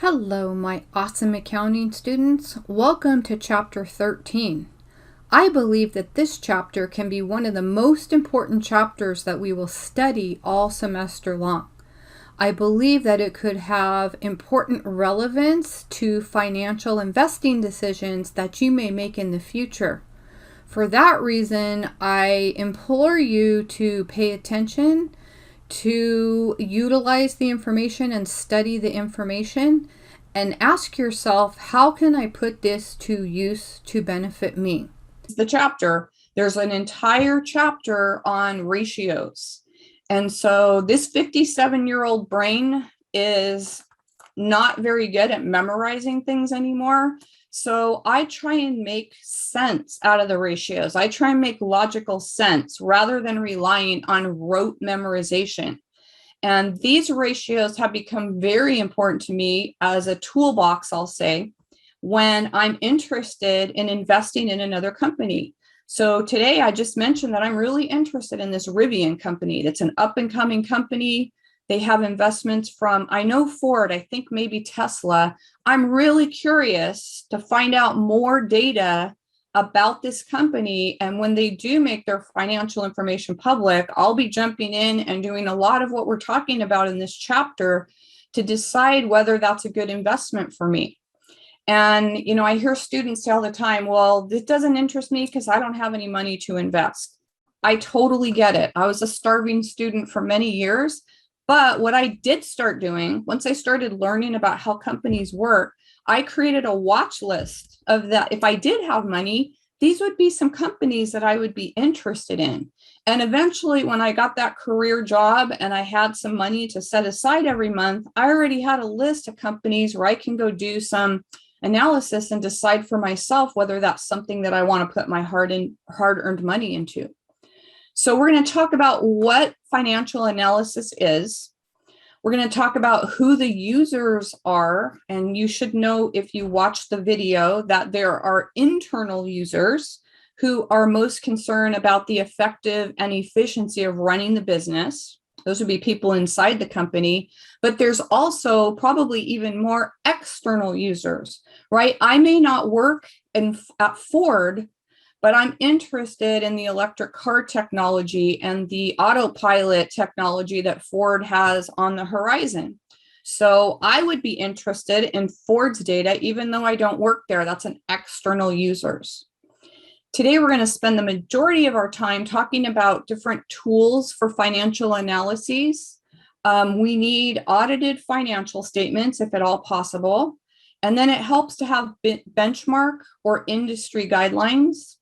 Hello, my awesome accounting students. Welcome to Chapter 13. I believe that this chapter can be one of the most important chapters that we will study all semester long. I believe that it could have important relevance to financial investing decisions that you may make in the future. For that reason, I implore you to pay attention, to utilize the information and study the information, and ask yourself, how can I put this to use to benefit me? The chapter, there's an entire chapter on ratios. And so this 57-year-old brain is not very good at memorizing things anymore. So I try and make sense out of the ratios. I try and make logical sense rather than relying on rote memorization. And these ratios have become very important to me as a toolbox, I'll say, when I'm interested in investing in another company. So today I just mentioned that I'm really interested in this Rivian company. That's an up and coming company. They have investments from, I know Ford, I think maybe Tesla. I'm really curious to find out more data about this company. And when they do make their financial information public, I'll be jumping in and doing a lot of what we're talking about in this chapter to decide whether that's a good investment for me. And, I hear students say all the time, well, this doesn't interest me because I don't have any money to invest. I totally get it. I was a starving student for many years. But what I did start doing, once I started learning about how companies work, I created a watch list of that. If I did have money, these would be some companies that I would be interested in. And eventually, when I got that career job and I had some money to set aside every month, I already had a list of companies where I can go do some analysis and decide for myself whether that's something that I want to put my hard-earned money into. So we're going to talk about what financial analysis is. We're going to talk about who the users are. And you should know, if you watch the video, that there are internal users who are most concerned about the effective and efficiency of running the business. Those would be people inside the company. But there's also probably even more external users, right? I may not work at Ford, but I'm interested in the electric car technology and the autopilot technology that Ford has on the horizon. So I would be interested in Ford's data, even though I don't work there. That's an external users. Today, we're going to spend the majority of our time talking about different tools for financial analyses. We need audited financial statements, if at all possible. And then it helps to have benchmark or industry guidelines.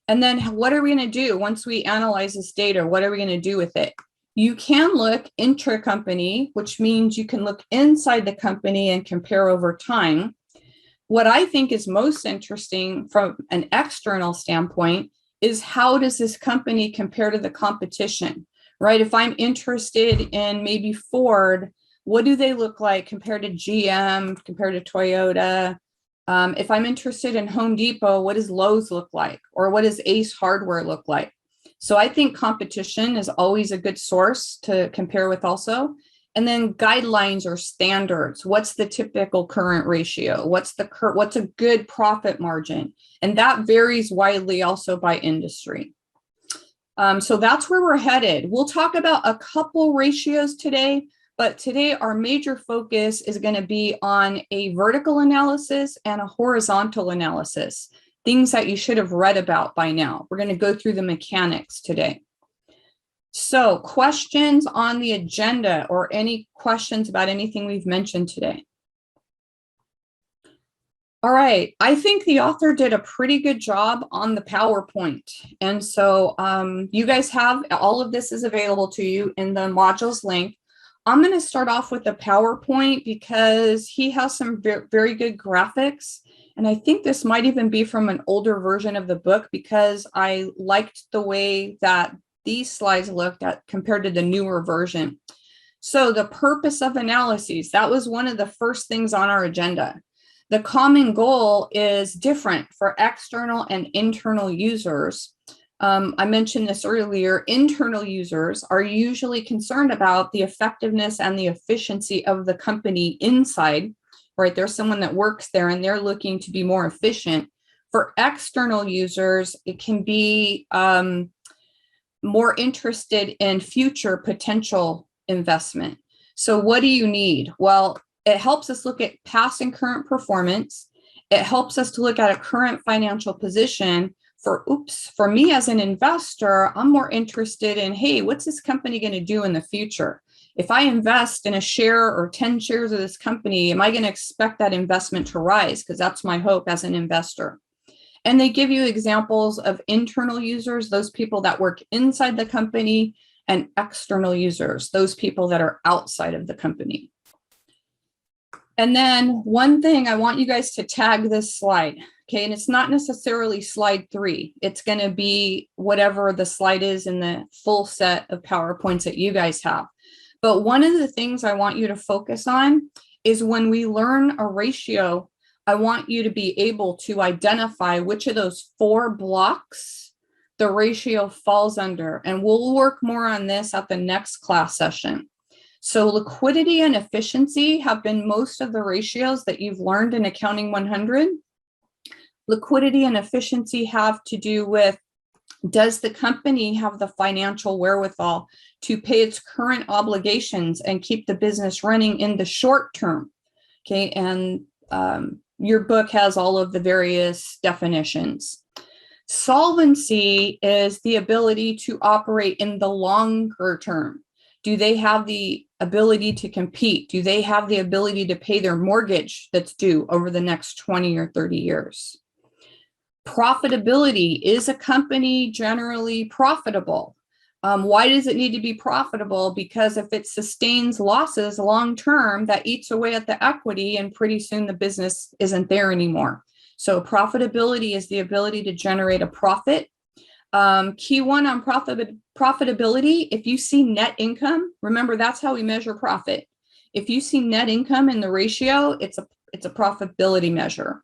And then what are we going to do once we analyze this data? What are we going to do with it? You can look intra-company, which means you can look inside the company and compare over time. What I think is most interesting from an external standpoint is, how does this company compare to the competition, right? If I'm interested in maybe Ford, what do they look like compared to GM, compared to Toyota? If I'm interested in Home Depot, what does Lowe's look like? Or what does Ace Hardware look like? So I think competition is always a good source to compare with also. And then guidelines or standards. What's the typical current ratio? What's a good profit margin? And that varies widely also by industry. So that's where we're headed. We'll talk about a couple ratios today. But today, our major focus is going to be on a vertical analysis and a horizontal analysis, things that you should have read about by now. We're going to go through the mechanics today. So, questions on the agenda, or any questions about anything we've mentioned today? All right, I think the author did a pretty good job on the PowerPoint. And so you guys have, all of this is available to you in the modules link. I'm going to start off with the PowerPoint because he has some very good graphics. And I think this might even be from an older version of the book, because I liked the way that these slides looked at compared to the newer version. So the purpose of analyses, that was one of the first things on our agenda. The common goal is different for external and internal users. I mentioned this earlier, internal users are usually concerned about the effectiveness and the efficiency of the company inside. right? There's someone that works there and they're looking to be more efficient. For external users, it can be more interested in future potential investment. So what do you need? Well, it helps us look at past and current performance. It helps us to look at a current financial position. For me as an investor, I'm more interested in, hey, what's this company going to do in the future? If I invest in a share or 10 shares of this company, am I going to expect that investment to rise? Because that's my hope as an investor. And they give you examples of internal users, those people that work inside the company, and external users, those people that are outside of the company. And then one thing, I want you guys to tag this slide, okay? And it's not necessarily slide 3. It's going to be whatever the slide is in the full set of PowerPoints that you guys have. But one of the things I want you to focus on is when we learn a ratio, I want you to be able to identify which of those 4 blocks the ratio falls under. And we'll work more on this at the next class session. So liquidity and efficiency have been most of the ratios that you've learned in Accounting 100. Liquidity and efficiency have to do with, does the company have the financial wherewithal to pay its current obligations and keep the business running in the short term? Okay, and your book has all of the various definitions. Solvency is the ability to operate in the longer term. Do they have the ability to compete? Do they have the ability to pay their mortgage that's due over the next 20 or 30 years? Profitability, is a company generally profitable? Why does it need to be profitable? Because if it sustains losses long term, that eats away at the equity, and pretty soon the business isn't there anymore. So profitability is the ability to generate a profit. Key one on profitability, if you see net income, remember that's how we measure profit. If you see net income in the ratio, it's a profitability measure.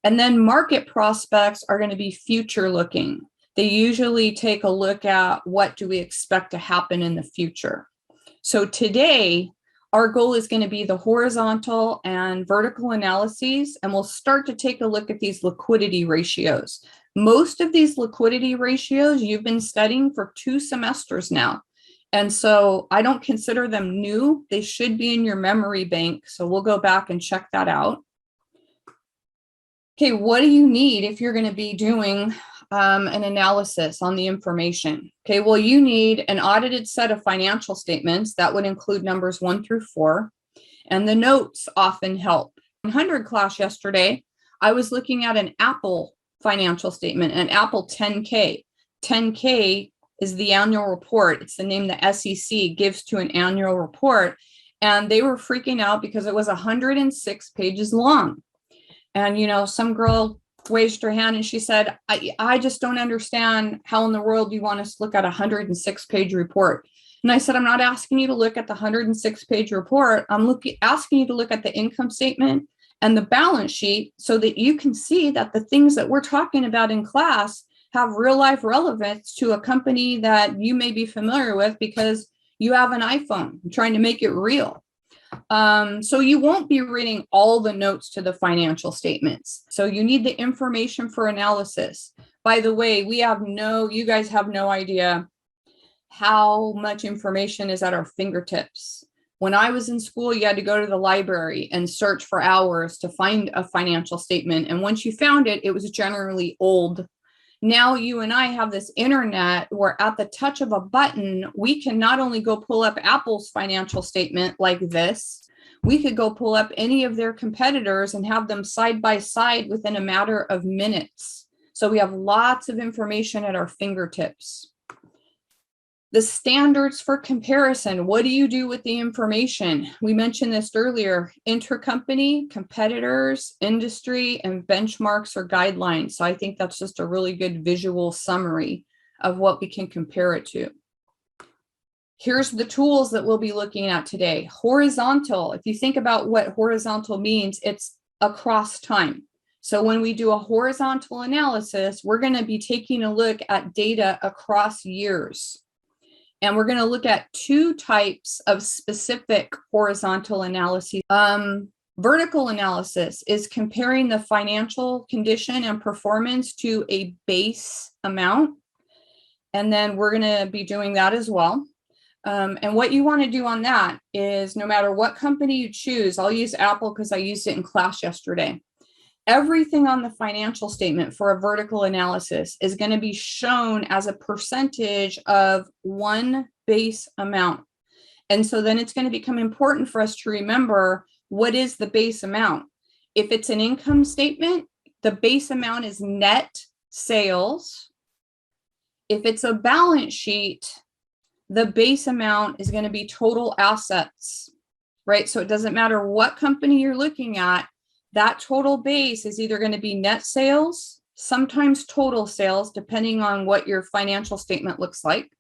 And then market prospects are going to be future looking. They usually take a look at what do we expect to happen in the future. So today, our goal is going to be the horizontal and vertical analyses, and we'll start to take a look at these liquidity ratios. Most of these liquidity ratios you've been studying for 2 semesters now. And so I don't consider them new. They should be in your memory bank. So we'll go back and check that out. Okay, what do you need if you're going to be doing an analysis on the information? Okay, well, you need an audited set of financial statements that would include numbers 1 through 4, and the notes often help. In 100 class yesterday, I was looking at an Apple financial statement, an Apple 10K. 10K is the annual report. It's the name the SEC gives to an annual report, and they were freaking out because it was 106 pages long. And, you know, some girl raised her hand and she said, I just don't understand how in the world you want us to look at a 106-page report. And I said, I'm not asking you to look at the 106-page report. I'm asking you to look at the income statement and the balance sheet so that you can see that the things that we're talking about in class have real life relevance to a company that you may be familiar with because you have an iPhone. I'm trying to make it real. So you won't be reading all the notes to the financial statements. So you need the information for analysis. By the way, you guys have no idea how much information is at our fingertips. When I was in school, you had to go to the library and search for hours to find a financial statement. And once you found it, it was generally old. Now you and I have this internet where at the touch of a button, we can not only go pull up Apple's financial statement like this, we could go pull up any of their competitors and have them side by side within a matter of minutes. So we have lots of information at our fingertips. The standards for comparison. What do you do with the information? We mentioned this earlier, intercompany, competitors, industry, and benchmarks or guidelines. So I think that's just a really good visual summary of what we can compare it to. Here's the tools that we'll be looking at today. Horizontal. If you think about what horizontal means, it's across time. So when we do a horizontal analysis, we're going to be taking a look at data across years. And we're going to look at 2 types of specific horizontal analyses. Vertical analysis is comparing the financial condition and performance to a base amount. And then we're going to be doing that as well. And what you want to do on that is no matter what company you choose, I'll use Apple because I used it in class yesterday. Everything on the financial statement for a vertical analysis is going to be shown as a percentage of one base amount. And so then it's going to become important for us to remember, what is the base amount? If it's an income statement, the base amount is net sales. If it's a balance sheet, the base amount is going to be total assets, right? So it doesn't matter what company you're looking at, that total base is either going to be net sales, sometimes total sales, depending on what your financial statement looks like.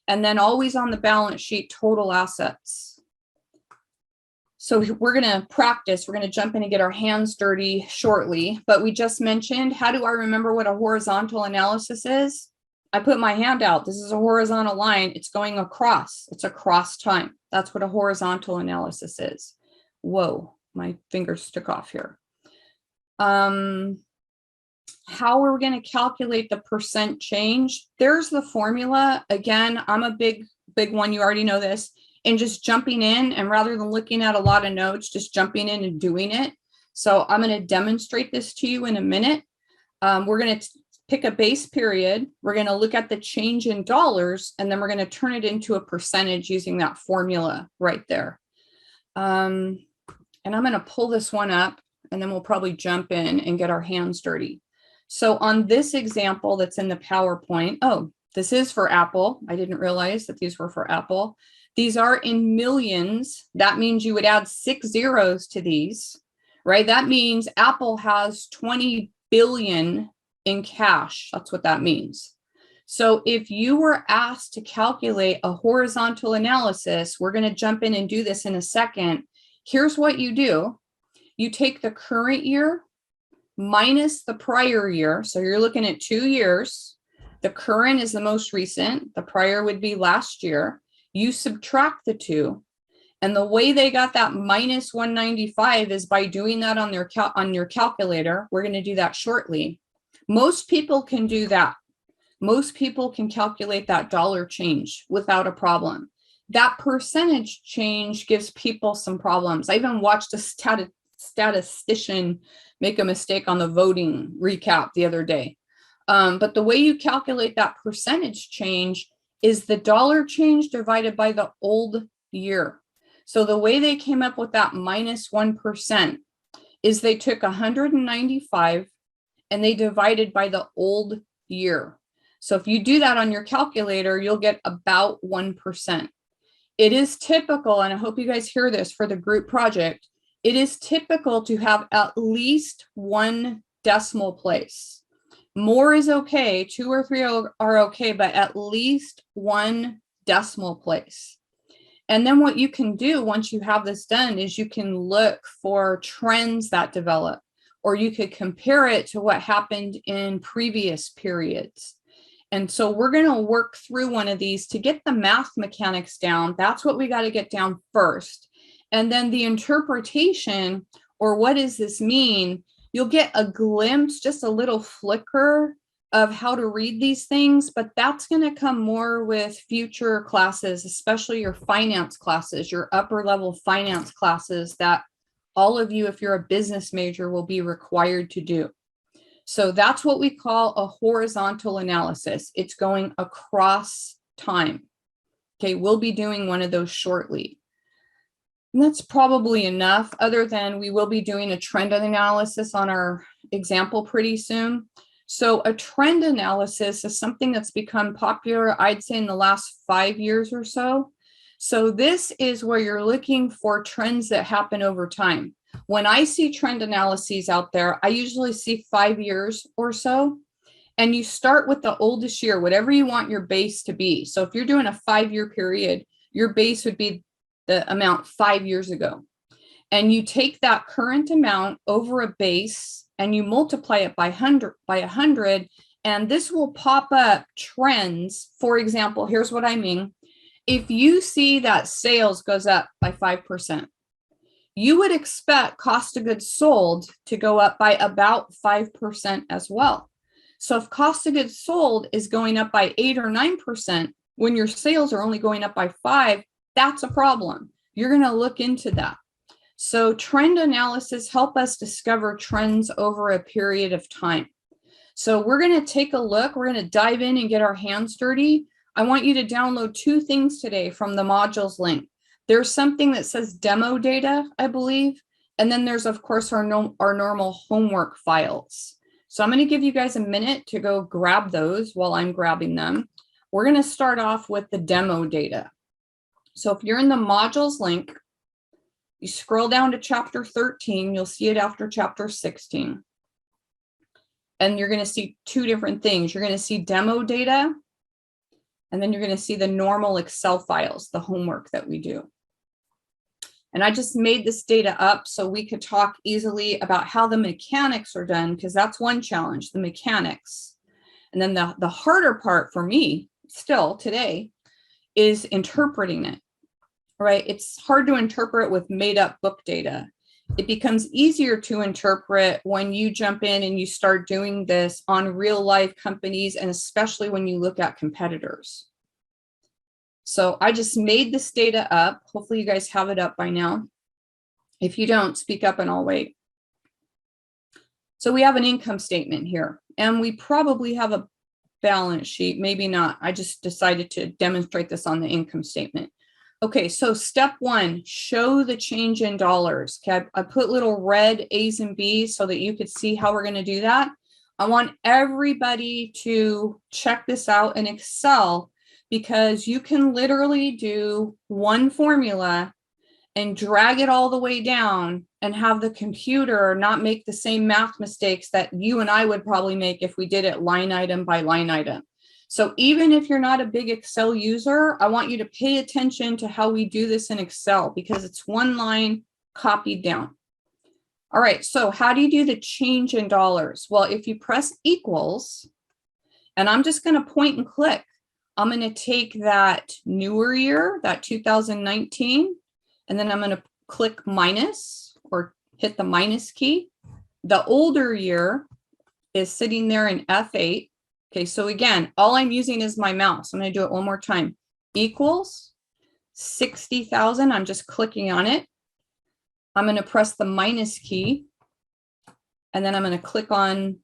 And then always on the balance sheet, total assets. So we're going to practice. We're going to jump in and get our hands dirty shortly. But we just mentioned, how do I remember what a horizontal analysis is? I put my hand out. This is a horizontal line. It's going across. It's across time. That's what a horizontal analysis is. Whoa, my fingers took off here. How are we going to calculate the percent change? There's the formula. Again, I'm a big one. You already know this. And just jumping in, and rather than looking at a lot of notes, just jumping in and doing it. So I'm going to demonstrate this to you in a minute. We're going to pick a base period. We're going to look at the change in dollars, and then we're going to turn it into a percentage using that formula right there. And I'm going to pull this one up, and then we'll probably jump in and get our hands dirty. So on this example that's in the PowerPoint, oh, this is for Apple. I didn't realize that these were for Apple. These are in millions. That means you would add 6 zeros to these, right? That means Apple has 20 billion in cash. That's what that means. So if you were asked to calculate a horizontal analysis, we're going to jump in and do this in a second. Here's what you do. You take the current year minus the prior year. So you're looking at 2 years. The current is the most recent. The prior would be last year. You subtract the two. And the way they got that minus 195 is by doing that on your calculator. We're going to do that shortly. Most people can do that. Most people can calculate that dollar change without a problem. That percentage change gives people some problems. I even watched a statistician make a mistake on the voting recap the other day. But the way you calculate that percentage change is the dollar change divided by the old year. So the way they came up with that minus 1% is they took 195 and they divided by the old year. So if you do that on your calculator, you'll get about 1%. It is typical, and I hope you guys hear this for the group project, it is typical to have at least one decimal place. More is okay, 2 or 3 are okay, but at least one decimal place. And then what you can do once you have this done is you can look for trends that develop, or you could compare it to what happened in previous periods. And so we're going to work through one of these to get the math mechanics down. That's what we got to get down first. And then the interpretation, or what does this mean? You'll get a glimpse, just a little flicker of how to read these things, but that's going to come more with future classes, especially your finance classes, your upper level finance classes that all of you, if you're a business major, will be required to do. So that's what we call a horizontal analysis. It's going across time. Okay, we'll be doing one of those shortly. And that's probably enough, other than we will be doing a trend analysis on our example pretty soon. So a trend analysis is something that's become popular, I'd say, in the last 5 years or so. So this is where you're looking for trends that happen over time. When I see trend analyses out there, I usually see 5 years or so. And you start with the oldest year, whatever you want your base to be. So if you're doing a 5-year period, your base would be the amount 5 years ago. And you take that current amount over a base and you multiply it by 100, and this will pop up trends. For example, here's what I mean. If you see that sales goes up by 5%, you would expect cost of goods sold to go up by about 5% as well. So if cost of goods sold is going up by 8 or 9%, when your sales are only going up by 5, that's a problem. You're going to look into that. So trend analysis help us discover trends over a period of time. So we're going to take a look. We're going to dive in and get our hands dirty. I want you to download 2 things today from the modules link. There's something that says demo data, I believe. And then there's, of course, our normal homework files. So I'm going to give you guys a minute to go grab those while I'm grabbing them. We're going to start off with the demo data. So if you're in the modules link, you scroll down to chapter 13, you'll see it after chapter 16. And you're going to see 2 different things. You're going to see demo data, and then you're going to see the normal Excel files, the homework that we do. And I just made this data up so we could talk easily about how the mechanics are done, because that's one challenge, the mechanics. And then the harder part for me still today is interpreting it, right? It's hard to interpret with made up book data. It becomes easier to interpret when you jump in and you start doing this on real life companies, and especially when you look at competitors. So I just made this data up. Hopefully you guys have it up by now. If you don't, speak up and I'll wait. So we have an income statement here, and we probably have a balance sheet, maybe not. I just decided to demonstrate this on the income statement. Okay, so step 1, show the change in dollars. Okay, I put little red A's and B's so that you could see how we're going to do that. I want everybody to check this out in Excel, because you can literally do one formula and drag it all the way down and have the computer not make the same math mistakes that you and I would probably make if we did it line item by line item. So even if you're not a big Excel user, I want you to pay attention to how we do this in Excel, because it's one line copied down. All right, so how do you do the change in dollars? Well, if you press equals, and I'm just going to point and click, I'm going to take that newer year, that 2019, and then I'm going to click minus or hit the minus key. The older year is sitting there in F8. Okay, so again, all I'm using is my mouse. I'm going to do it one more time. Equals 60,000. I'm just clicking on it. I'm going to press the minus key, and then I'm going to click on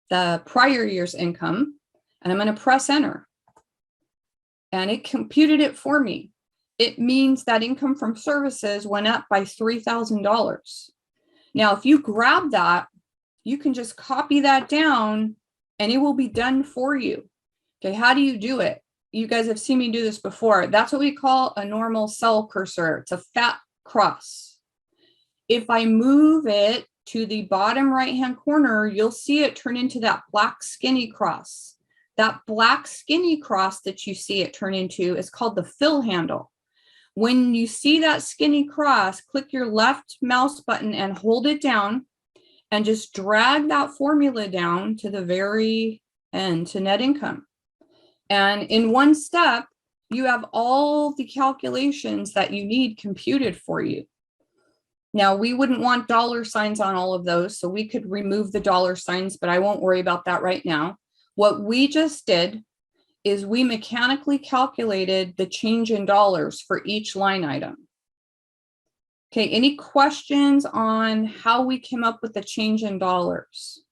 the prior year's income, and I'm going to press enter. And it computed it for me. It means that income from services went up by $3,000. Now, if you grab that, you can just copy that down and it will be done for you. Okay, how do you do it? You guys have seen me do this before. That's what we call a normal cell cursor. It's a fat cross. If I move it to the bottom right-hand corner, you'll see it turn into that black skinny cross. That black skinny cross that you see it turn into is called the fill handle. When you see that skinny cross, click your left mouse button and hold it down and just drag that formula down to the very end, to net income. And in one step, you have all the calculations that you need computed for you. Now, we wouldn't want dollar signs on all of those, so we could remove the dollar signs, but I won't worry about that right now. What we just did is we mechanically calculated the change in dollars for each line item. Okay, any questions on how we came up with the change in dollars?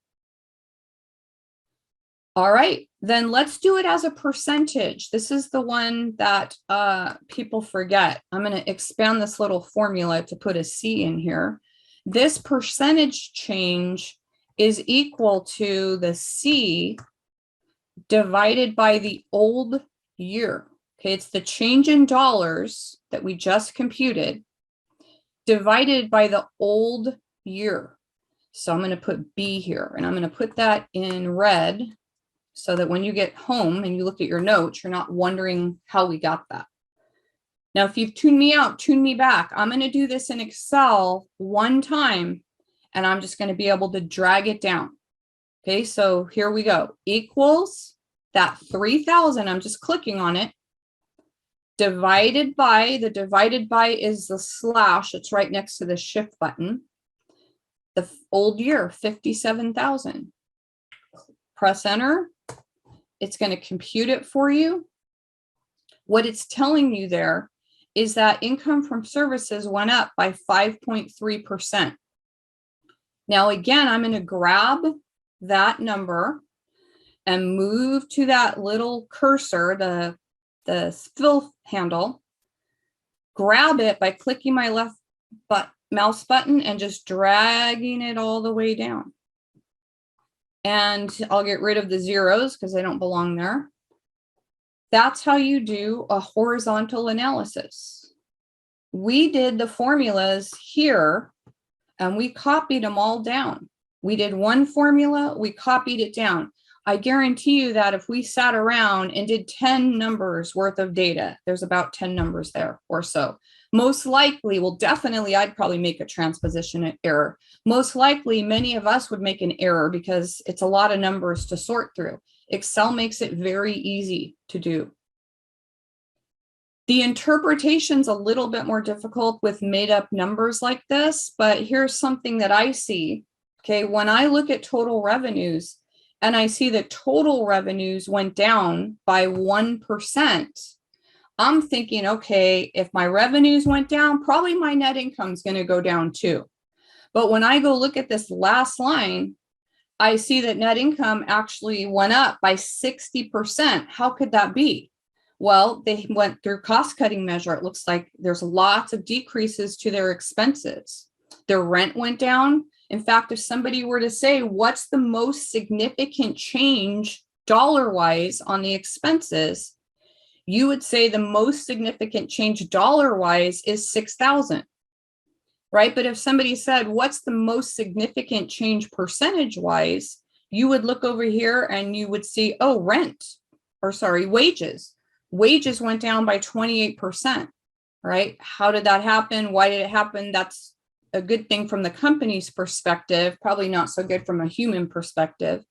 All right, then let's do it as a percentage. This is the one that people forget. I'm going to expand this little formula to put a C in here. This percentage change is equal to the C divided by the old year. Okay, it's the change in dollars that we just computed divided by the old year. So I'm going to put B here, and I'm going to put that in red so that when you get home and you look at your notes, you're not wondering how we got that. Now, if you've tuned me out, tune me back. I'm going to do this in Excel one time, and I'm just going to be able to drag it down. Okay, so here we go. Equals that 3,000, I'm just clicking on it, divided by, the divided by is the slash. It's right next to the shift button. The old year, 57,000. Press enter. It's going to compute it for you. What it's telling you there is that income from services went up by 5.3%. Now, again, I'm going to grab that number and move to that little cursor, the fill handle, grab it by clicking my left mouse button and just dragging it all the way down. And I'll get rid of the zeros because they don't belong there. That's how you do a horizontal analysis. We did the formulas here and we copied them all down. We did one formula, we copied it down. I guarantee you that if we sat around and did 10 numbers worth of data, there's about 10 numbers there or so. Most likely, well, definitely, I'd probably make a transposition error. Most likely, many of us would make an error because it's a lot of numbers to sort through. Excel makes it very easy to do. The interpretation's a little bit more difficult with made up numbers like this, but here's something that I see. Okay, when I look at total revenues and I see that total revenues went down by 1%, I'm thinking, okay, if my revenues went down, probably my net income is going to go down too. But when I go look at this last line, I see that net income actually went up by 60%. How could that be? Well, they went through cost cutting measure. It looks like there's lots of decreases to their expenses. Their rent went down. In fact, if somebody were to say, what's the most significant change dollar-wise on the expenses, you would say the most significant change dollar-wise is 6,000, right? But if somebody said, what's the most significant change percentage-wise, you would look over here and you would see, oh, wages. Wages went down by 28%, right? How did that happen? Why did it happen? That's a good thing from the company's perspective, probably not so good from a human perspective.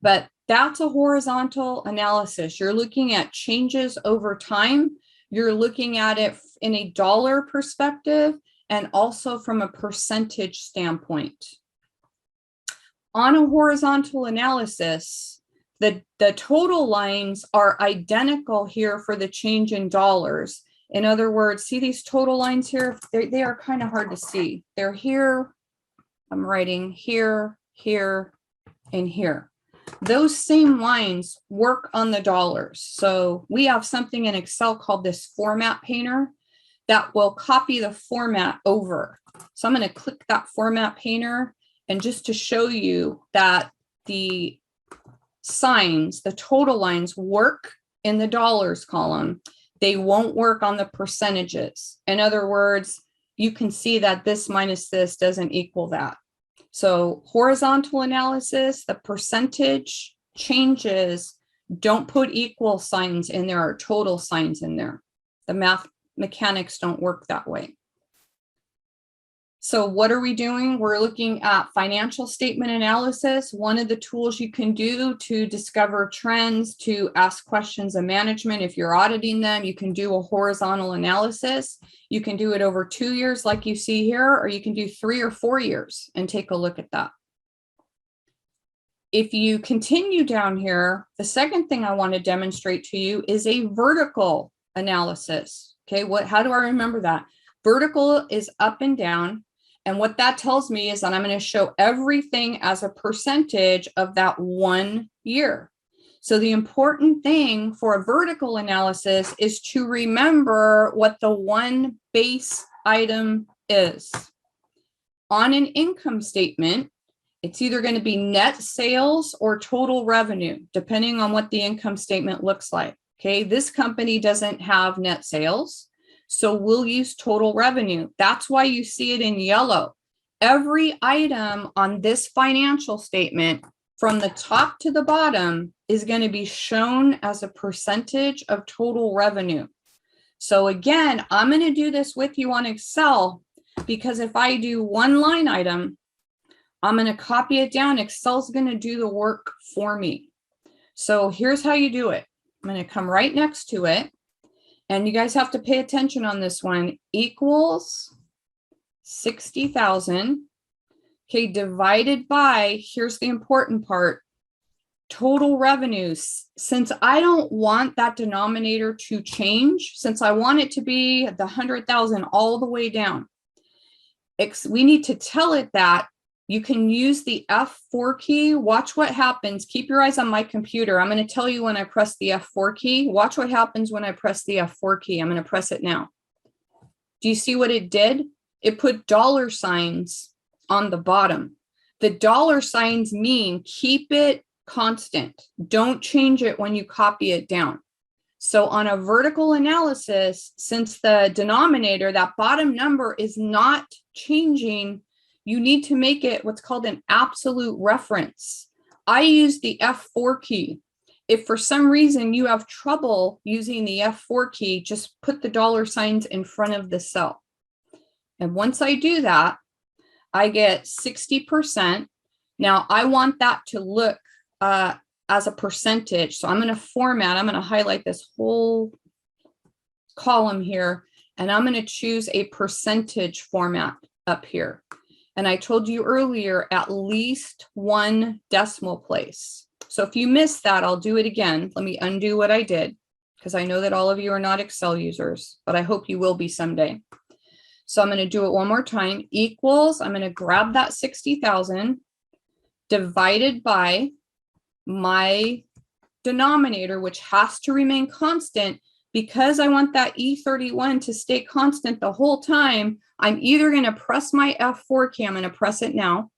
But that's a horizontal analysis. You're looking at changes over time. You're looking at it in a dollar perspective and also from a percentage standpoint. On a horizontal analysis, the total lines are identical here for the change in dollars. In other words, see these total lines here? They are kind of hard to see. They're here. I'm writing here, here, and here. Those same lines work on the dollars. So we have something in Excel called this format painter that will copy the format over. So I'm going to click that format painter, and just to show you that the signs, the total lines work in the dollars column, they won't work on the percentages. In other words, you can see that this minus this doesn't equal that. So horizontal analysis, the percentage changes don't put equal signs in there or total signs in there. The math mechanics don't work that way. So what are we doing? We're looking at financial statement analysis. One of the tools you can do to discover trends, to ask questions of management. If you're auditing them, you can do a horizontal analysis. You can do it over 2 years like you see here, or you can do 3 or 4 years and take a look at that. If you continue down here, the second thing I want to demonstrate to you is a vertical analysis. Okay, how do I remember that? Vertical is up and down. And what that tells me is that I'm going to show everything as a percentage of that 1 year. So the important thing for a vertical analysis is to remember what the one base item is. On an income statement, it's either going to be net sales or total revenue, depending on what the income statement looks like. Okay, this company doesn't have net sales, so we'll use total revenue. That's why you see it in yellow. Every item on this financial statement from the top to the bottom is going to be shown as a percentage of total revenue. So again, I'm going to do this with you on Excel because if I do one line item, I'm going to copy it down. Excel's going to do the work for me. So here's how you do it. I'm going to come right next to it. And you guys have to pay attention on this one, equals 60,000. Okay, divided by, here's the important part, total revenues. Since I don't want that denominator to change, since I want it to be the 100,000 all the way down, we need to tell it that. You can use the F4 key. Watch what happens. Keep your eyes on my computer. I'm going to tell you when I press the F4 key. Watch what happens when I press the F4 key. I'm going to press it now. Do you see what it did? It put dollar signs on the bottom. The dollar signs mean keep it constant. Don't change it when you copy it down. So on a vertical analysis, since the denominator, that bottom number is not changing, you need to make it what's called an absolute reference. I use the F4 key. If for some reason you have trouble using the F4 key, just put the dollar signs in front of the cell. And once I do that, I get 60%. Now I want that to look as a percentage. So I'm going to format, I'm going to highlight this whole column here, and I'm going to choose a percentage format up here. And I told you earlier, at least one decimal place. So if you missed that, I'll do it again. Let me undo what I did, because I know that all of you are not Excel users, but I hope you will be someday. So I'm going to do it one more time. Equals, I'm going to grab that 60,000 divided by my denominator, which has to remain constant. Because I want that E31 to stay constant the whole time, I'm either going to press my F4 key, I'm going to press it now,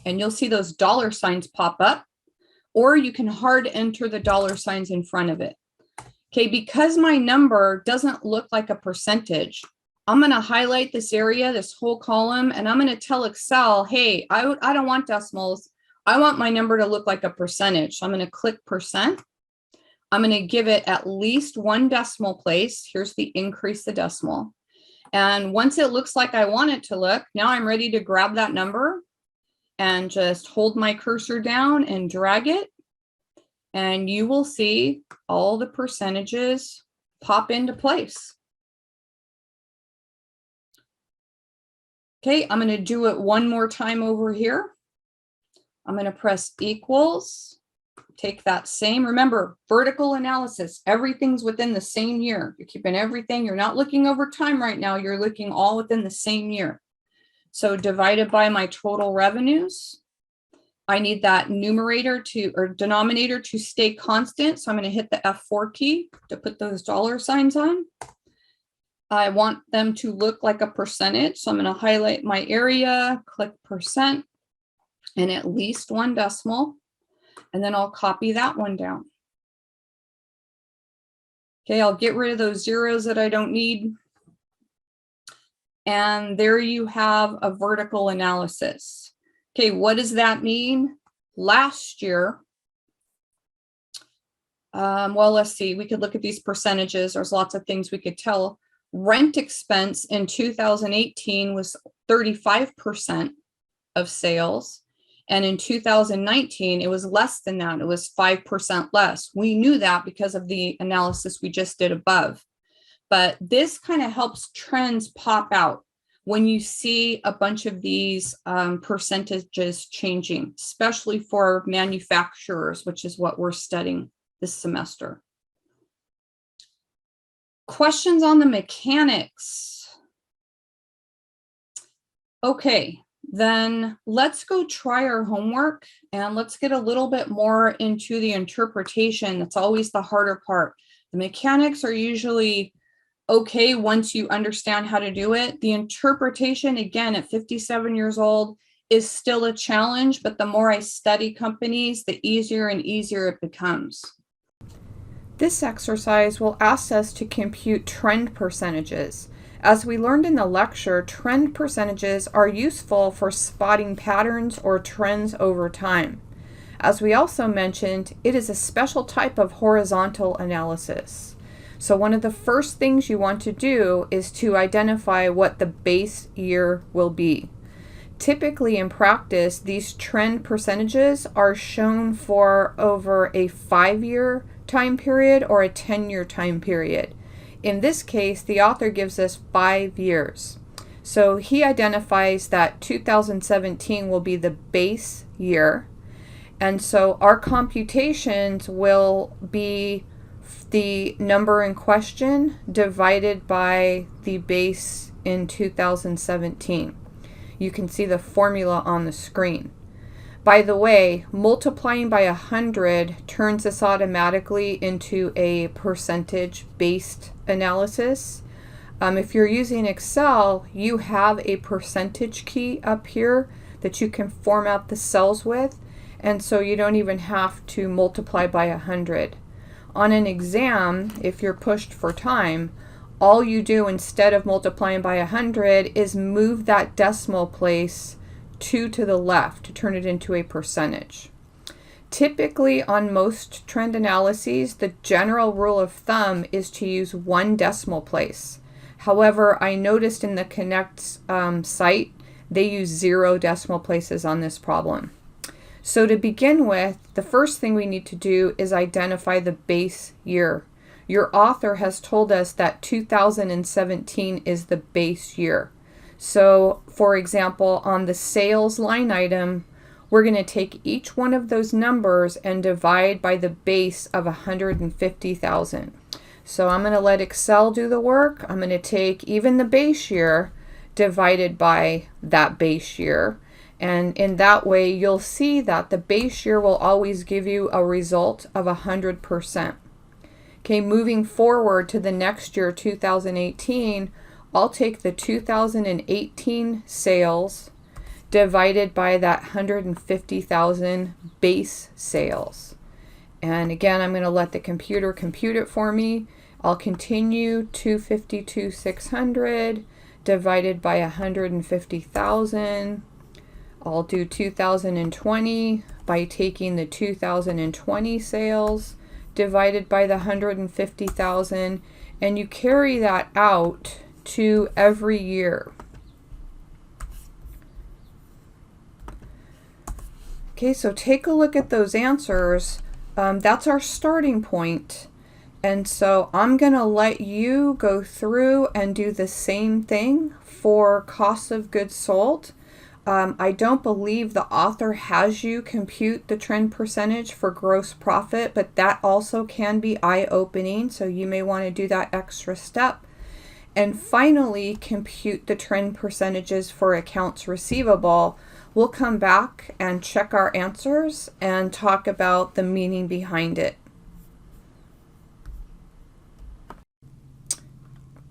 and you'll see those dollar signs pop up, or you can hard enter the dollar signs in front of it. Okay, because my number doesn't look like a percentage, I'm going to highlight this area, this whole column, and I'm going to tell Excel, hey, I don't want decimals. I want my number to look like a percentage. So I'm going to click percent. I'm going to give it at least one decimal place. Here's the increase the decimal. And once it looks like I want it to look, now I'm ready to grab that number and just hold my cursor down and drag it. And you will see all the percentages pop into place. Okay, I'm going to do it one more time over here. I'm going to press equals. Take that same, remember, vertical analysis, everything's within the same year. You're keeping everything, you're not looking over time right now, you're looking all within the same year. So divided by my total revenues, I need that numerator to, or denominator to stay constant. So I'm going to hit the F4 key to put those dollar signs on. I want them to look like a percentage. So I'm going to highlight my area, click percent, and at least one decimal. And then I'll copy that one down. Okay, I'll get rid of those zeros that I don't need. And there you have a vertical analysis. Okay, what does that mean? Last year, well, let's see, we could look at these percentages. There's lots of things we could tell. Rent expense in 2018 was 35% of sales. And in 2019, it was less than that. It was 5% less. We knew that because of the analysis we just did above. But this kind of helps trends pop out when you see a bunch of these percentages changing, especially for manufacturers, which is what we're studying this semester. Questions on the mechanics? Okay. Then let's go try our homework and let's get a little bit more into the interpretation. That's always the harder part. The mechanics are usually okay once you understand how to do it. The interpretation, again, at 57 years old, is still a challenge, but the more I study companies, the easier and easier it becomes. This exercise will ask us to compute trend percentages. As we learned in the lecture, trend percentages are useful for spotting patterns or trends over time. As we also mentioned, it is a special type of horizontal analysis. So one of the first things you want to do is to identify what the base year will be. Typically in practice, these trend percentages are shown for over a 5-year time period or a 10-year time period. in this case, the author gives us 5 years. So he identifies that 2017 will be the base year. And so our computations will be the number in question divided by the base in 2017. You can see the formula on the screen. By the way, multiplying by 100 turns this automatically into a percentage-based analysis. If you're using Excel, you have a percentage key up here that you can format the cells with, and so you don't even have to multiply by 100. On an exam, if you're pushed for time, all you do instead of multiplying by 100 is move that decimal place 2 to the left to turn it into a percentage. Typically, on most trend analyses, the general rule of thumb is to use 1 decimal place. However, I noticed in the Connect site, they use 0 decimal places on this problem. So to begin with, the first thing we need to do is identify the base year. Your author has told us that 2017 is the base year. So, for example, on the sales line item, we're going to take each one of those numbers and divide by the base of 150,000. So I'm going to let Excel do the work. I'm going to take even the base year divided by that base year. And in that way, you'll see that the base year will always give you a result of 100%. Okay, moving forward to the next year, 2018, I'll take the 2018 sales divided by that 150,000 base sales. And again, I'm going to let the computer compute it for me. I'll continue 252,600 divided by 150,000. I'll do 2020 by taking the 2020 sales divided by the 150,000, and you carry that out to every year. Okay, so take a look at those answers. That's our starting point. And so I'm going to let you go through and do the same thing for cost of goods sold. I don't believe the author has you compute the trend percentage for gross profit, but that also can be eye-opening, so you may want to do that extra step. And finally, compute the trend percentages for accounts receivable. We'll come back and check our answers and talk about the meaning behind it.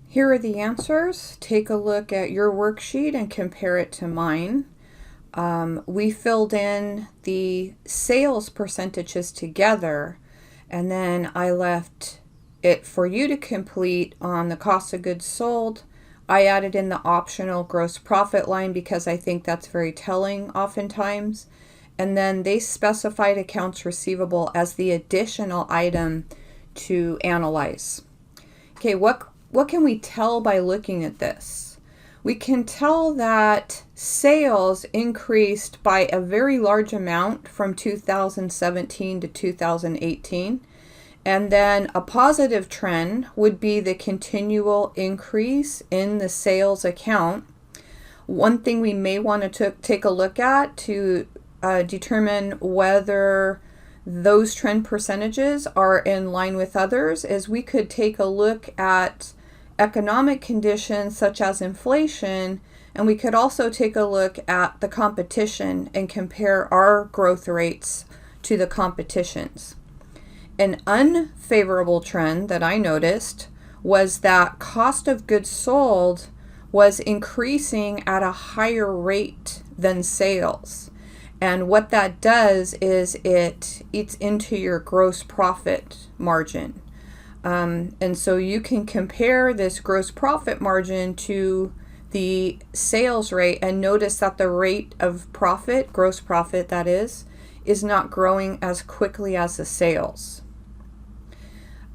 Here are the answers. Take a look at your worksheet and compare it to mine. We filled in the sales percentages together, and then I left it for you to complete on the cost of goods sold. I added in the optional gross profit line because I think that's very telling oftentimes. And then they specified accounts receivable as the additional item to analyze. Okay, what can we tell by looking at this? We can tell that sales increased by a very large amount from 2017 to 2018. And then a positive trend would be the continual increase in the sales account. One thing we may want to take a look at to determine whether those trend percentages are in line with others is we could take a look at economic conditions such as inflation, and we could also take a look at the competition and compare our growth rates to the competition's. An unfavorable trend that I noticed was that cost of goods sold was increasing at a higher rate than sales. And what that does is it eats into your gross profit margin. And so you can compare this gross profit margin to the sales rate and notice that the rate of profit, gross profit that is not growing as quickly as the sales.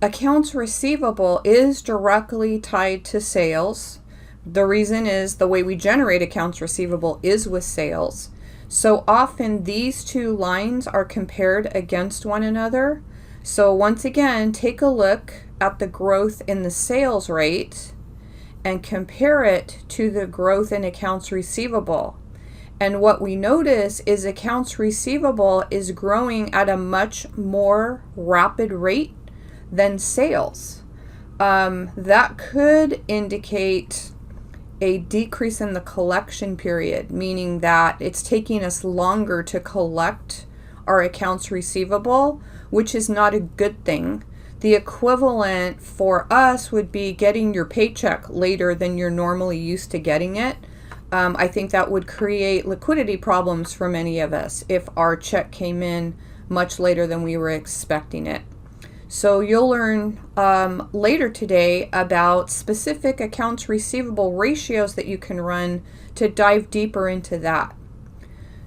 Accounts receivable is directly tied to sales. The reason is the way we generate accounts receivable is with sales. So often these two lines are compared against one another. So once again, take a look at the growth in the sales rate and compare it to the growth in accounts receivable. And what we notice is accounts receivable is growing at a much more rapid rate than sales. That could indicate a decrease in the collection period, meaning that it's taking us longer to collect our accounts receivable, which is not a good thing. The equivalent for us would be getting your paycheck later than you're normally used to getting it. I think that would create liquidity problems for many of us if our check came in much later than we were expecting it. So you'll learn later today about specific accounts receivable ratios that you can run to dive deeper into that.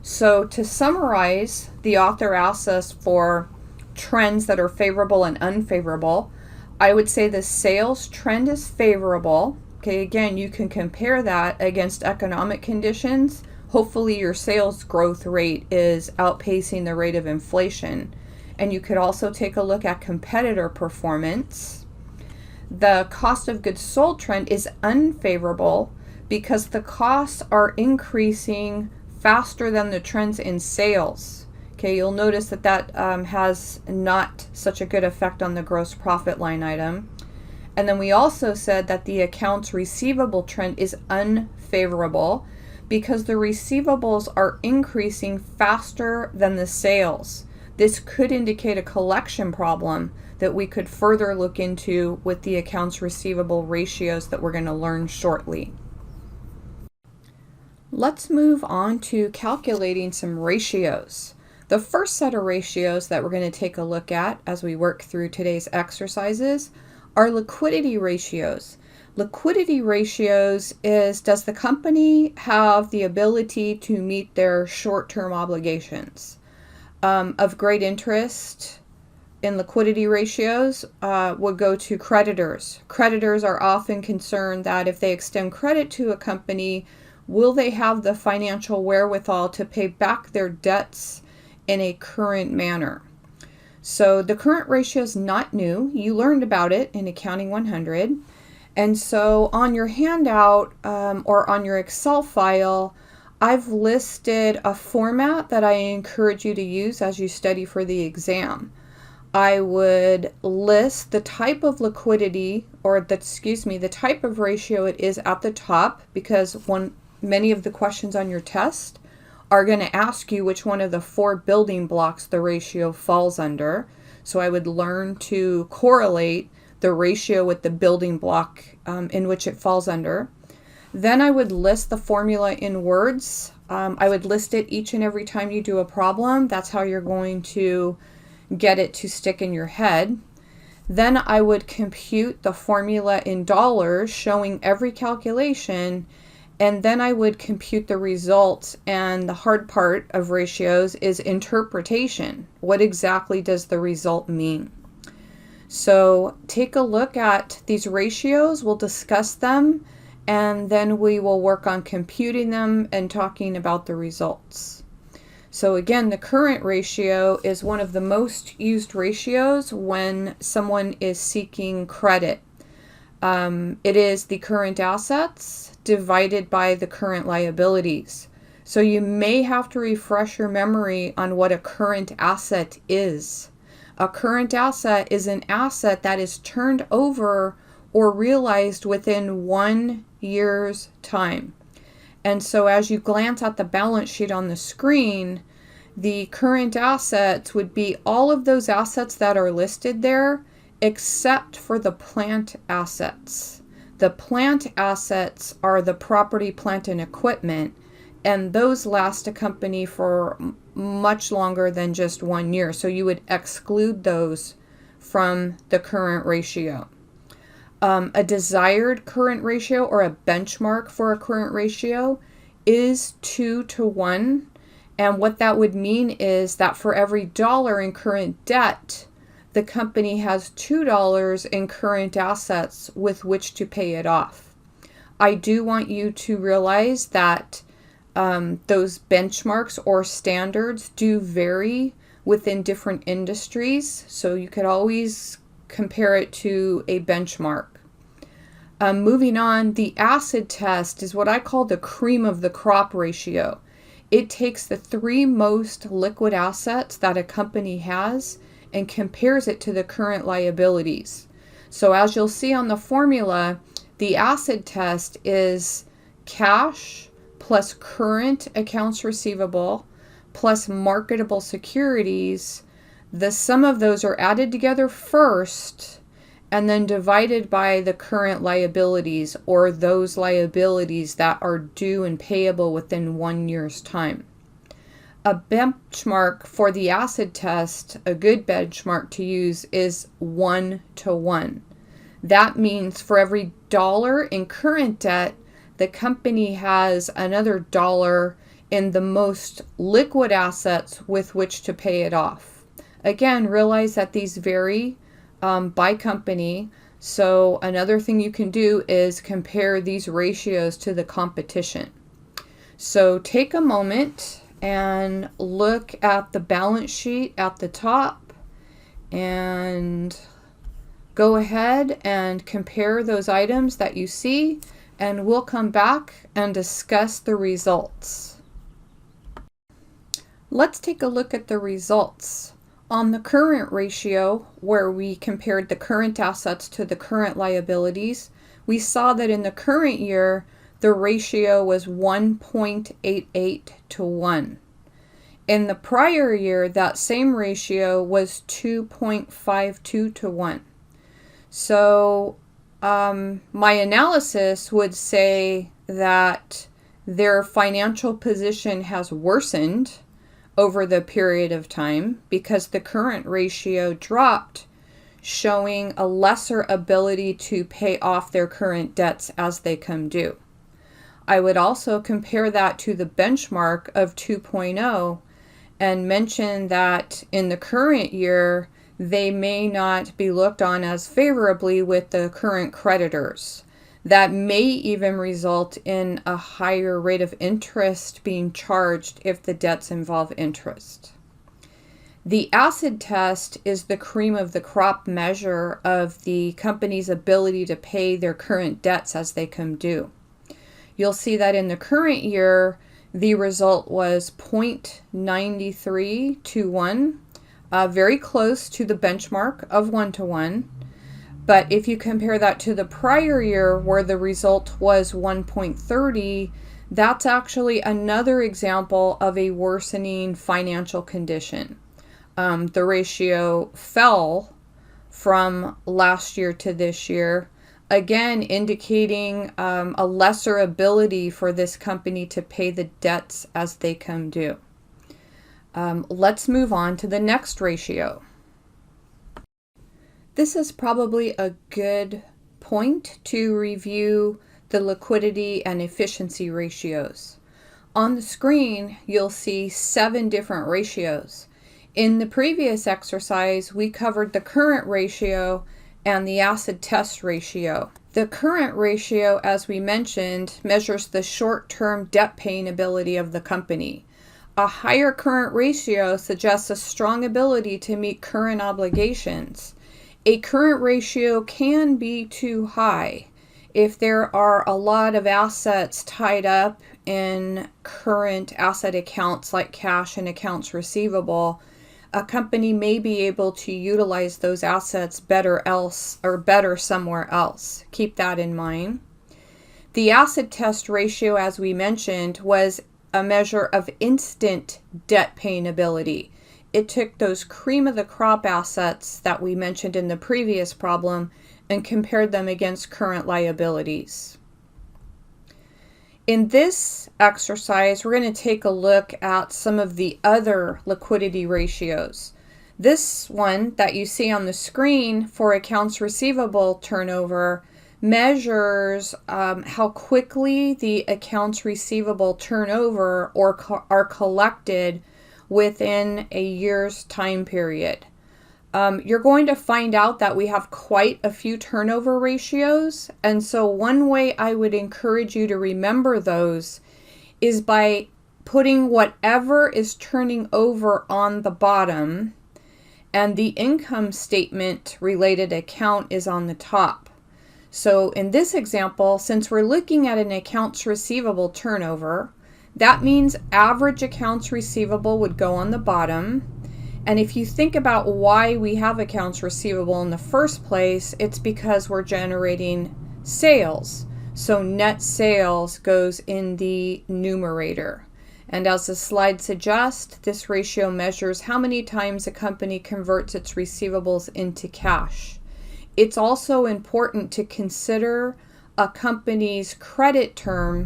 So to summarize, the author asks us for trends that are favorable and unfavorable. I would say the sales trend is favorable. Okay, again, you can compare that against economic conditions. Hopefully your sales growth rate is outpacing the rate of inflation. And you could also take a look at competitor performance. The cost of goods sold trend is unfavorable because the costs are increasing faster than the trends in sales. Okay, you'll notice that has not such a good effect on the gross profit line item. And then we also said that the accounts receivable trend is unfavorable because the receivables are increasing faster than the sales. This could indicate a collection problem that we could further look into with the accounts receivable ratios that we're going to learn shortly. Let's move on to calculating some ratios. The first set of ratios that we're going to take a look at as we work through today's exercises are liquidity ratios. Liquidity ratios is, does the company have the ability to meet their short-term obligations? Of great interest in liquidity ratios would go to creditors. Creditors are often concerned that if they extend credit to a company, will they have the financial wherewithal to pay back their debts in a current manner? So the current ratio is not new. You learned about it in Accounting 100. And so on your handout or on your Excel file, I've listed a format that I encourage you to use as you study for the exam. I would list the type of liquidity, or the type of ratio it is at the top, because many of the questions on your test are going to ask you which one of the 4 building blocks the ratio falls under. So I would learn to correlate the ratio with the building block in which it falls under. Then I would list the formula in words. I would list it each and every time you do a problem. That's how you're going to get it to stick in your head. Then I would compute the formula in dollars, showing every calculation, and then I would compute the results. And the hard part of ratios is interpretation. What exactly does the result mean? So take a look at these ratios. We'll discuss them, and then we will work on computing them and talking about the results. So again, the current ratio is one of the most used ratios when someone is seeking credit. It is the current assets divided by the current liabilities. So you may have to refresh your memory on what a current asset is. A current asset is an asset that is turned over or realized within 1 year's time. And so as you glance at the balance sheet on the screen, the current assets would be all of those assets that are listed there, except for the plant assets. The plant assets are the property, plant, and equipment, and those last a company for much longer than just 1 year. So you would exclude those from the current ratio. A desired current ratio, or a benchmark for a current ratio, is 2 to 1. And what that would mean is that for every dollar in current debt, the company has $2 in current assets with which to pay it off. I do want you to realize that those benchmarks or standards do vary within different industries. So you could always compare it to a benchmark. Moving on, the acid test is what I call the cream of the crop ratio. It takes the 3 most liquid assets that a company has and compares it to the current liabilities. So as you'll see on the formula, the acid test is cash plus current accounts receivable plus marketable securities. The sum of those are added together first and then divided by the current liabilities, or those liabilities that are due and payable within 1 year's time. A benchmark for the acid test, a good benchmark to use, is 1-to-1. That means for every dollar in current debt, the company has another dollar in the most liquid assets with which to pay it off. Again, realize that these vary by company. So another thing you can do is compare these ratios to the competition. So take a moment and look at the balance sheet at the top and go ahead and compare those items that you see, and we'll come back and discuss the results. Let's take a look at the results. On the current ratio, where we compared the current assets to the current liabilities, we saw that in the current year, the ratio was 1.88-to-1. In the prior year, that same ratio was 2.52-to-1. So my analysis would say that their financial position has worsened over the period of time because the current ratio dropped, showing a lesser ability to pay off their current debts as they come due. I would also compare that to the benchmark of 2.0 and mention that in the current year, they may not be looked on as favorably with the current creditors. That may even result in a higher rate of interest being charged if the debts involve interest. The acid test is the cream of the crop measure of the company's ability to pay their current debts as they come due. You'll see that in the current year, the result was 0.93-to-1, very close to the benchmark of 1-to-1. But if you compare that to the prior year, where the result was 1.30, that's actually another example of a worsening financial condition. The ratio fell from last year to this year, again indicating a lesser ability for this company to pay the debts as they come due. Let's move on to the next ratio. This is probably a good point to review the liquidity and efficiency ratios. On the screen, you'll see 7 different ratios. In the previous exercise, we covered the current ratio and the acid test ratio. The current ratio, as we mentioned, measures the short-term debt paying ability of the company. A higher current ratio suggests a strong ability to meet current obligations. A current ratio can be too high. If there are a lot of assets tied up in current asset accounts like cash and accounts receivable, a company may be able to utilize those assets better somewhere else. Keep that in mind. The acid test ratio, as we mentioned, was a measure of instant debt paying ability. It took those cream of the crop assets that we mentioned in the previous problem and compared them against current liabilities. In this exercise, we're going to take a look at some of the other liquidity ratios. This one that you see on the screen for accounts receivable turnover measures how quickly the accounts receivable turnover or are collected within a year's time period. You're going to find out that we have quite a few turnover ratios, and so one way I would encourage you to remember those is by putting whatever is turning over on the bottom and the income statement related account is on the top. So in this example, since we're looking at an accounts receivable turnover, that means average accounts receivable would go on the bottom. And if you think about why we have accounts receivable in the first place, it's because we're generating sales. So net sales goes in the numerator. And as the slide suggests, this ratio measures how many times a company converts its receivables into cash. It's also important to consider a company's credit term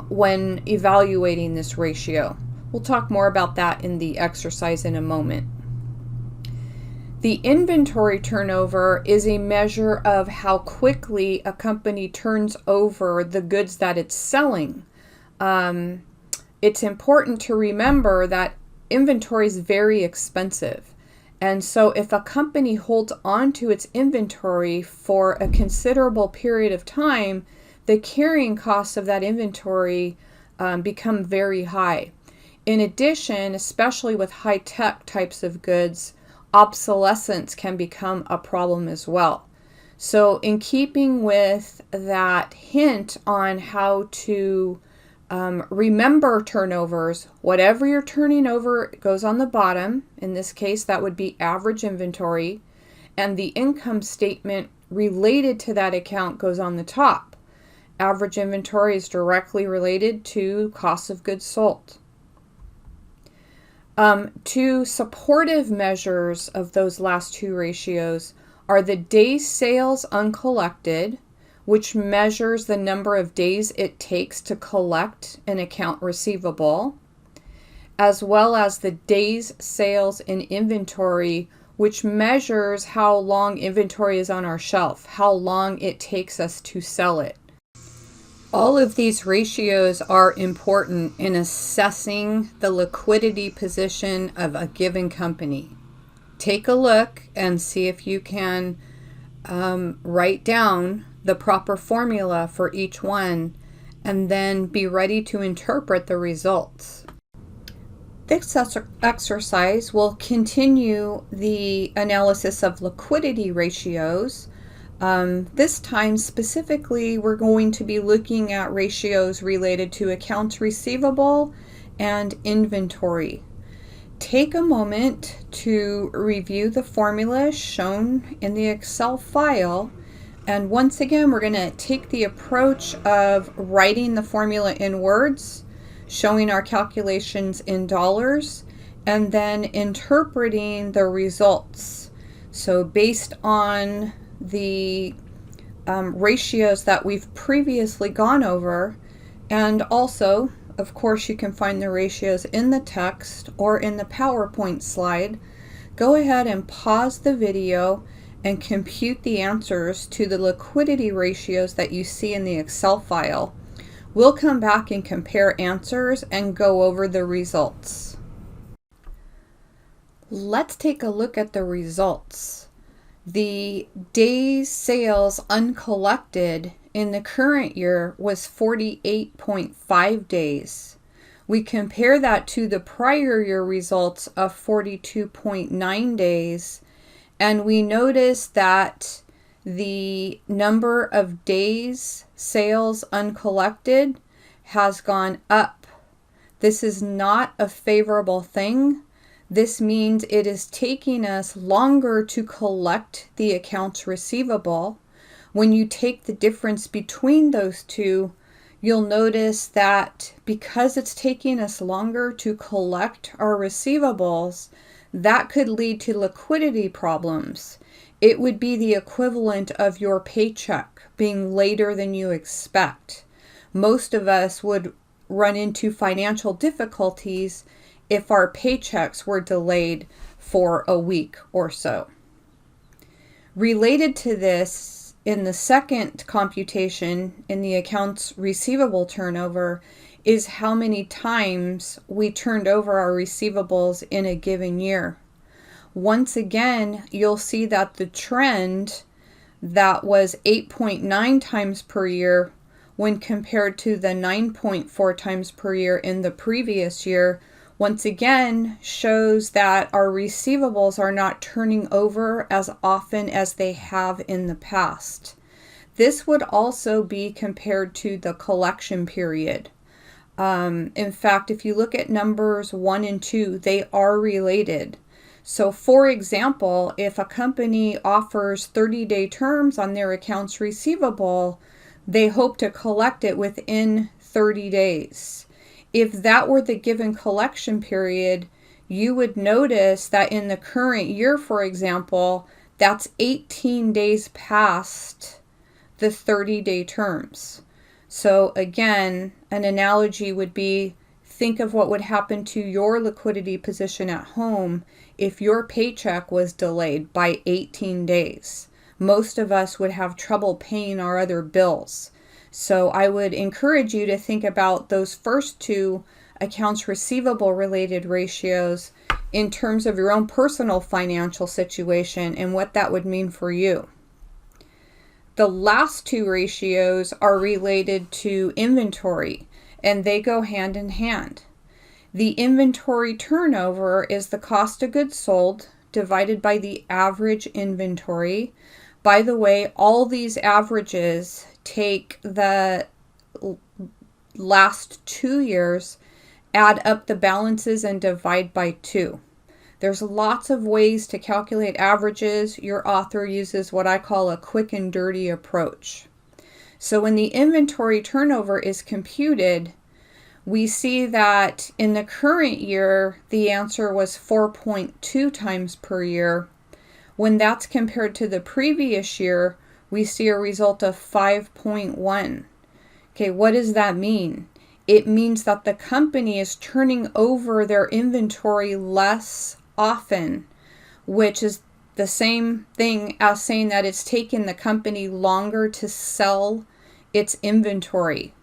when evaluating this ratio. We'll talk more about that in the exercise in a moment. The inventory turnover is a measure of how quickly a company turns over the goods that it's selling. It's important to remember that inventory is very expensive. And so if a company holds on to its inventory for a considerable period of time, the carrying costs of that inventory become very high. In addition, especially with high-tech types of goods, obsolescence can become a problem as well. So in keeping with that hint on how to remember turnovers, whatever you're turning over goes on the bottom. In this case, that would be average inventory, and the income statement related to that account goes on the top. Average inventory is directly related to cost of goods sold. Two supportive measures of those last two ratios are the days sales uncollected, which measures the number of days it takes to collect an account receivable, as well as the days sales in inventory, which measures how long inventory is on our shelf, how long it takes us to sell it. All of these ratios are important in assessing the liquidity position of a given company. Take a look and see if you can write down the proper formula for each one, and then be ready to interpret the results. This exercise will continue the analysis of liquidity ratios. This time specifically, we're going to be looking at ratios related to accounts receivable and inventory. Take a moment to review the formulas shown in the Excel file. And once again, we're going to take the approach of writing the formula in words, showing our calculations in dollars, and then interpreting the results. So based on the ratios that we've previously gone over, and also, of course, you can find the ratios in the text or in the PowerPoint slide, go ahead and pause the video and compute the answers to the liquidity ratios that you see in the Excel file. We'll come back and compare answers and go over the results. Let's take a look at the results. The days sales uncollected in the current year was 48.5 days. We compare that to the prior year results of 42.9 days. And we notice that the number of days sales uncollected has gone up. This is not a favorable thing. This means it is taking us longer to collect the accounts receivable. When you take the difference between those two, you'll notice that because it's taking us longer to collect our receivables, that could lead to liquidity problems. It would be the equivalent of your paycheck being later than you expect. Most of us would run into financial difficulties if our paychecks were delayed for a week or so. Related to this, in the second computation in the accounts receivable turnover, is how many times we turned over our receivables in a given year. Once again, you'll see that the trend that was 8.9 times per year when compared to the 9.4 times per year in the previous year once again shows that our receivables are not turning over as often as they have in the past. This would also be compared to the collection period. In fact, if you look at numbers 1 and 2, they are related. So for example, if a company offers 30-day terms on their accounts receivable, they hope to collect it within 30 days. If that were the given collection period, you would notice that in the current year, for example, that's 18 days past the 30-day terms. So again, an analogy would be, think of what would happen to your liquidity position at home if your paycheck was delayed by 18 days. Most of us would have trouble paying our other bills. So I would encourage you to think about those first two accounts receivable related ratios in terms of your own personal financial situation and what that would mean for you. The last two ratios are related to inventory, and they go hand in hand. The inventory turnover is the cost of goods sold divided by the average inventory. By the way, all these averages take the last 2 years, add up the balances, and divide by 2. There's lots of ways to calculate averages. Your author uses what I call a quick and dirty approach. So when the inventory turnover is computed, we see that in the current year, the answer was 4.2 times per year. When that's compared to the previous year, we see a result of 5.1. Okay, what does that mean? It means that the company is turning over their inventory less often, which is the same thing as saying that it's taken the company longer to sell its inventory.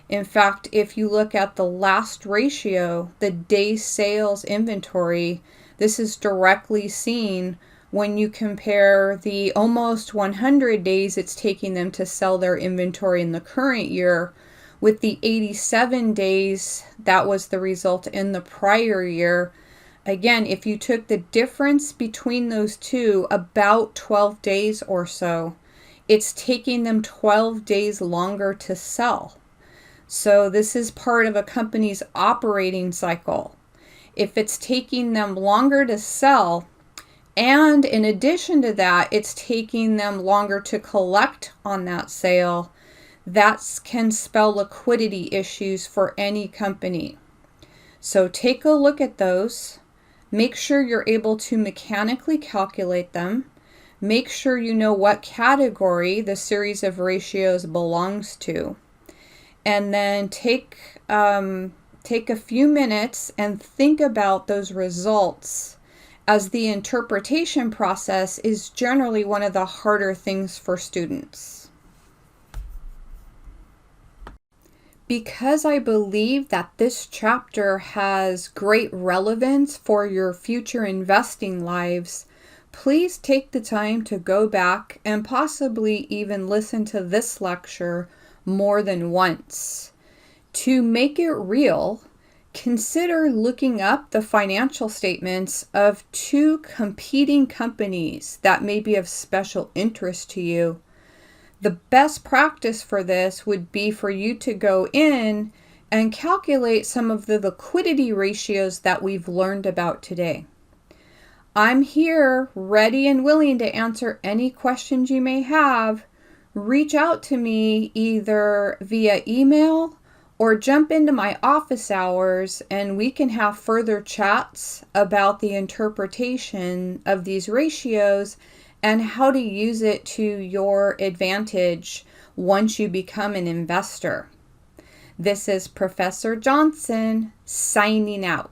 In fact, if you look at the last ratio, the day sales inventory, this is directly seen when you compare the almost 100 days it's taking them to sell their inventory in the current year with the 87 days that was the result in the prior year. Again, if you took the difference between those two, about 12 days or so, it's taking them 12 days longer to sell. So this is part of a company's operating cycle. If it's taking them longer to sell, and in addition to that, it's taking them longer to collect on that sale, that can spell liquidity issues for any company. So take a look at those. Make sure you're able to mechanically calculate them. Make sure you know what category the series of ratios belongs to. And then take a few minutes and think about those results, as the interpretation process is generally one of the harder things for students. Because I believe that this chapter has great relevance for your future investing lives, please take the time to go back and possibly even listen to this lecture more than once. To make it real, consider looking up the financial statements of two competing companies that may be of special interest to you. The best practice for this would be for you to go in and calculate some of the liquidity ratios that we've learned about today. I'm here ready and willing to answer any questions you may have. Reach out to me either via email or jump into my office hours and we can have further chats about the interpretation of these ratios and how to use it to your advantage once you become an investor. This is Professor Johnson signing out.